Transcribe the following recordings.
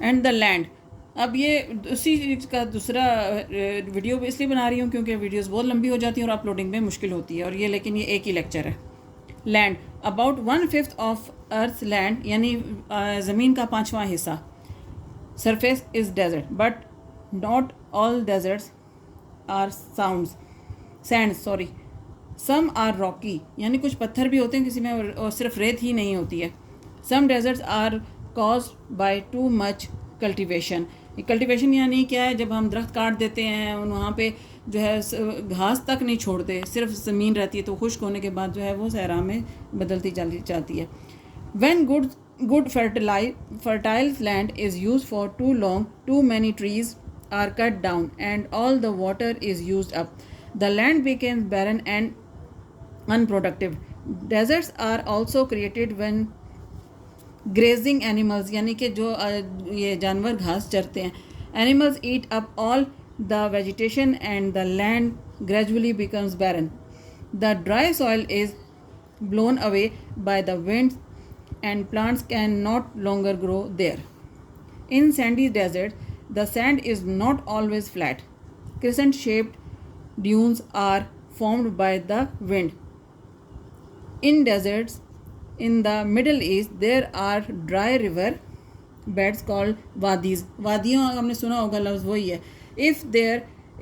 And the land. अब ये उसी चीज़ का दूसरा वीडियो इसलिए बना रही हूँ क्योंकि वीडियोस बहुत लंबी हो जाती हैं और अपलोडिंग में मुश्किल होती है, और ये लेकिन ये एक ही लेक्चर है। Land, about 1/5 of earth land, यानी ज़मीन का 5वां हिस्सा। Surface is desert but not all deserts are sand sorry, some are rocky, यानी कुछ पत्थर भी होते हैं किसी में, और सिर्फ रेत ही नहीं होती है। Some deserts are caused by too much cultivation. Cultivation यानी क्या है, जब हम दरख्त काट देते हैं वहाँ पे जो है घास तक नहीं छोड़ते, सिर्फ ज़मीन रहती है, तो खुश्क होने के बाद जो है वो सहरा में बदलती चली जाती है। When good fertile land is used for too long, too many trees are cut down and all the water is used up. The land becomes barren and unproductive. Deserts are also created when grazing animals, यानी कि जो ये जानवर घास चरते हैं, animals eat up all the vegetation and the land gradually becomes barren. The dry soil is blown away by the winds and plants can not longer grow there. In sandy deserts, the sand is not always flat. Crescent shaped dunes are formed by the wind. In deserts in the Middle East, there are dry river beds called wadis. वादियों आपने सुना होगा, लफ्ज़ वही है. If there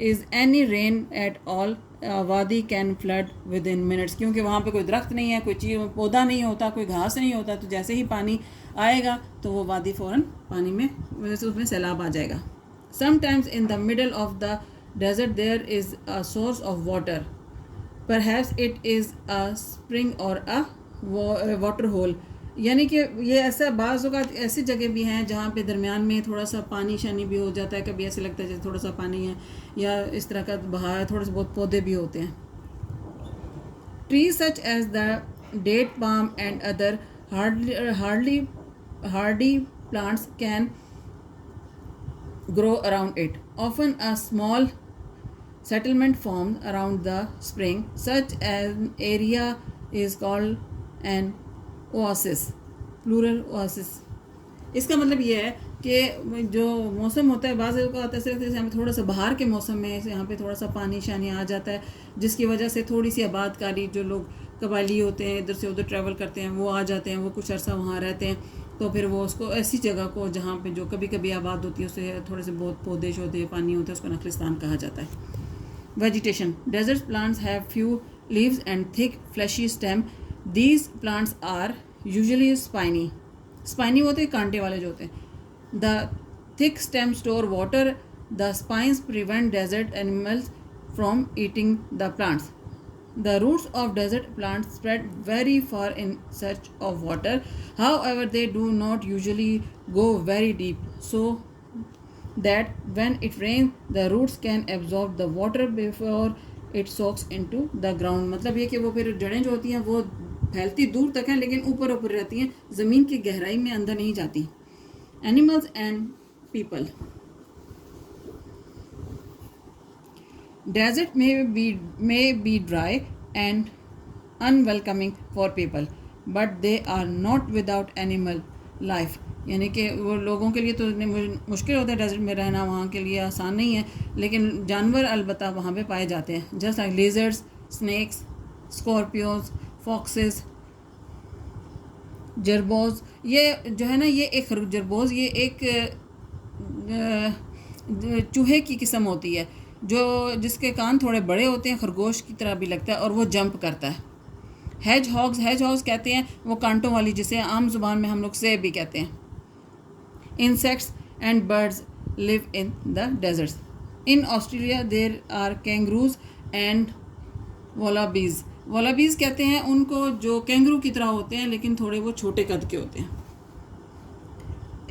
is any rain at all, वादी can flood with in minutes, क्योंकि वहाँ पे कोई दरख्त नहीं है, कोई चीज़ पौधा नहीं होता, कोई घास नहीं होता, तो जैसे ही पानी आएगा तो वो वादी फ़ौरन पानी में उसमें सैलाब आ जाएगा. Sometimes in the middle of the desert there is a source of water, perhaps it is a spring or a water hole, यानी कि ये ऐसा बाज़ औक़ात ऐसी जगह भी हैं जहाँ पे दरमियान में थोड़ा सा पानी शानी भी हो जाता है, कभी ऐसे लगता है जैसे थोड़ा सा पानी है या इस तरह का बहाव है, थोड़े से बहुत पौधे भी होते हैं. Trees such as the date palm and other hardy plants can grow around it. Often a small settlement forms around the spring. Such an area is called an oasis, plural oasis. इसका मतलब ये है कि जो मौसम होता है बाज़ का आता है सिर्फ यहाँ पे थोड़ा सा बाहर के मौसम में यहाँ पे थोड़ा सा पानी शानी आ जाता है, जिसकी वजह से थोड़ी सी आबादकारी, जो लोग कबायली होते हैं इधर से उधर ट्रैवल करते हैं वो आ जाते हैं, वो कुछ अर्सा वहाँ रहते हैं, तो फिर वो उसको ऐसी जगह को जहाँ पे जो कभी कभी आबाद होती है उससे थोड़े से बहुत पौधे शौधे पानी होते हैं उसको नखलिस्तान कहा जाता है. Vegetation, desert plants have few leaves and thick fleshy stem. These plants are usually spiny. Spiny होते हैं कांटे वाले जो होते हैं. The thick stems store water. The spines prevent desert animals from eating the plants. The roots of desert plants spread very far in search of water. However, they do not usually go very deep, so that when it rains, the roots can absorb the water before it soaks into the ground. मतलब ये कि वो फिर जड़ें जो होती हैं वो फैलती दूर तक हैं लेकिन ऊपर ऊपर रहती हैं, ज़मीन की गहराई में अंदर नहीं जाती. Animals and people, desert may be dry and unwelcoming for people, but they are not without animal life. यानी कि वो लोगों के लिए तो मुश्किल होता है डेजर्ट में रहना, वहाँ के लिए आसान नहीं है, लेकिन जानवर अलबत्ता वहाँ पे पाए जाते हैं. Just like lizards, snakes, scorpions, foxes, jerboas. ये जो है ना, ये एक जरबोज ये एक चूहे की किस्म होती है जो जिसके कान थोड़े बड़े होते हैं, खरगोश की तरह भी लगता है और वो जंप करता है. हैज हॉग्स कहते हैं वो कांटों वाली, जिसे आम जुबान में हम लोग सेब भी कहते हैं. Insects and birds live in the deserts. In Australia there are kangaroos and wallabies. Wallabies कहते हैं उनको जो कैंगरू की तरह होते हैं लेकिन थोड़े वो छोटे कद के होते हैं.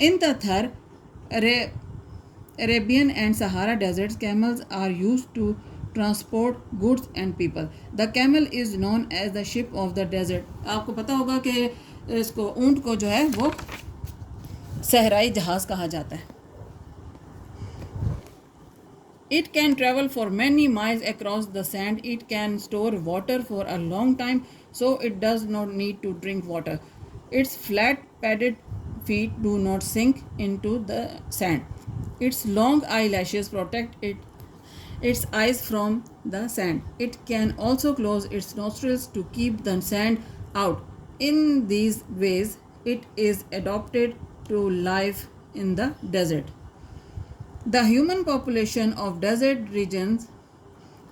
इन द थर Arabian and Sahara deserts, camels are used to transport goods and people. The camel is known as the ship of the desert. आपको पता होगा कि इसको ऊंट को जो है वो सहराई जहाज कहा जाता है. It can travel for many miles across the sand. It can store water for a long time, so it does not need to drink water. Its flat padded feet do not sink into the sand. Its long eyelashes protect its eyes from the sand. It can also close its nostrils to keep the sand out. In these ways, it is adapted to life in the desert. The human population of desert regions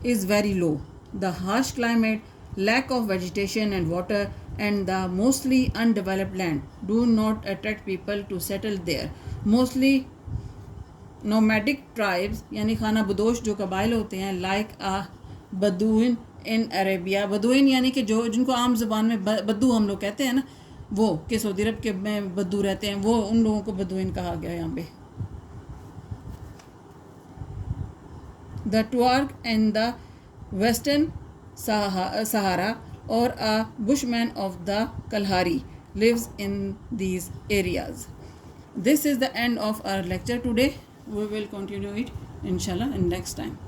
is very low. The harsh climate, lack of vegetation and water, and the mostly undeveloped land do not attract people to settle there. Mostly nomadic tribes यानी खाना बदोश जो कबाइल होते हैं like बदूइन इन Arabia. बदूइन यानी कि जो जिनको आम ज़बान में बद्दू हम लोग कहते हैं ना, वो कि सऊदी अरब के में बद्दू रहते हैं, वो उन लोगों को बदूइन कहा गया यहाँ पे. The Tuareg in the Western Sahara or a bushman of the Kalahari lives in these areas. This is the end of our lecture today. We will continue it inshallah in next time.